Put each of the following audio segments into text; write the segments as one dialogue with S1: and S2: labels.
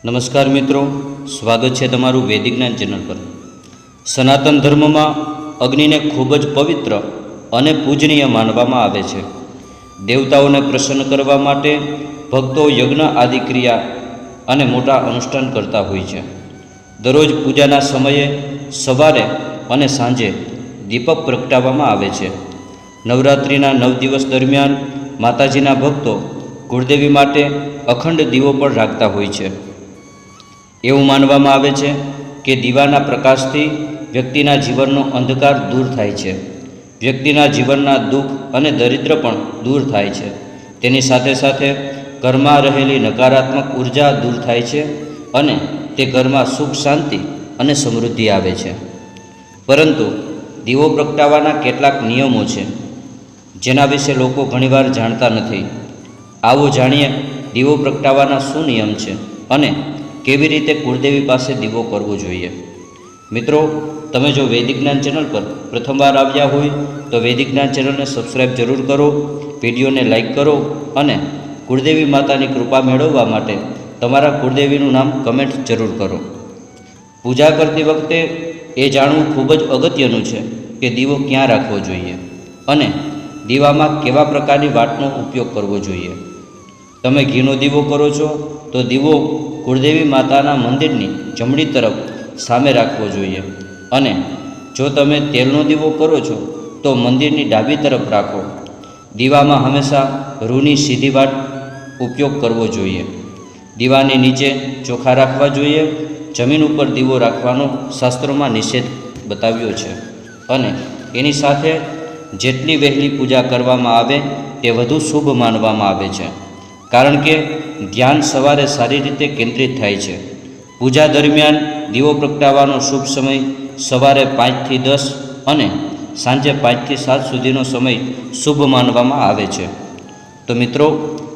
S1: નમસ્કાર મિત્રો, સ્વાગત છે તમારું વૈદિક જ્ઞાન ચેનલ પર। સનાતન ધર્મમાં અગ્નિને ખૂબ જ પવિત્ર અને પૂજનીય માનવામાં આવે છે। દેવતાઓને પ્રસન્ન કરવા માટે ભક્તો યજ્ઞ આદિ ક્રિયા અને મોટા અનુષ્ઠાન કરતા હોય છે। દરરોજ પૂજાના સમયે સવારે અને સાંજે દીપક પ્રગટાવવામાં આવે છે। નવરાત્રિના 9 દિવસ દરમિયાન માતાજીના ભક્તો કુળદેવી માટે અખંડ દીવો પણ રાખતા હોય છે। એવું માનવામાં આવે છે કે દીવાના પ્રકાશથી વ્યક્તિના જીવનનો અંધકાર દૂર થાય છે, વ્યક્તિના જીવનના દુઃખ અને દરિદ્ર પણ દૂર થાય છે। તેની સાથે સાથે ઘરમાં રહેલી નકારાત્મક ઉર્જા દૂર થાય છે અને તે ઘરમાં સુખ શાંતિ અને સમૃદ્ધિ આવે છે। પરંતુ દીવો પ્રગટાવવાના કેટલાક નિયમો છે જેના વિશે લોકો ઘણીવાર જાણતા નથી। આવો જાણીએ દીવો પ્રગટાવવાના શું નિયમ છે અને કેવી રીતે કુળદેવી પાસે દીવો કરવો જોઈએ। મિત્રો, તમે જો વૈદિક જ્ઞાન ચેનલ પર પ્રથમવાર આવ્યા હોય તો વૈદિક જ્ઞાન ચેનલને સબસ્ક્રાઈબ જરૂર કરો, વિડીયોને લાઈક કરો અને કુળદેવી માતાની કૃપા મેળવવા માટે તમારા કુળદેવીનું નામ કમેન્ટ જરૂર કરો। પૂજા કરતી વખતે એ જાણવું ખૂબ જ અગત્યનું છે કે દીવો ક્યાં રાખવો જોઈએ અને દીવામાં કેવા પ્રકારની વાતનો ઉપયોગ કરવો જોઈએ। તમે ઘીનો દીવો કરો છો તો દીવો કુળદેવી માતાના મંદિરની જમણી તરફ સામે રાખવો જોઈએ અને જો તમે તેલનો દીવો કરો છો તો મંદિરની ડાબી તરફ રાખો। દીવામાં હંમેશા રૂની સીધી વાટ ઉપયોગ કરવો જોઈએ। દીવાની નીચે ચોખા રાખવા જોઈએ। જમીન ઉપર દીવો રાખવાનો શાસ્ત્રોમાં નિષેધ બતાવ્યો છે અને એની સાથે જેટલી વહેલી પૂજા કરવામાં આવે તે વધુ શુભ માનવામાં આવે છે, કારણ કે ધ્યાન સવારે સારી રીતે કેન્દ્રિત થાય છે। પૂજા દરમિયાન દીવો પ્રગટાવવાનો શુભ સમય સવારે 5 થી 10 અને સાંજે 5 થી 7 સુધીનો સમય શુભ માનવામાં આવે છે। તો મિત્રો,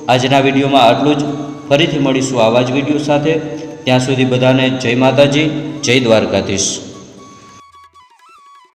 S1: આજના વિડીયોમાં આટલું જ। ફરીથી મળીશું આવા જ વિડીયો સાથે। ત્યાં સુધી બધાને જય માતાજી, જય દ્વારકાધીશ।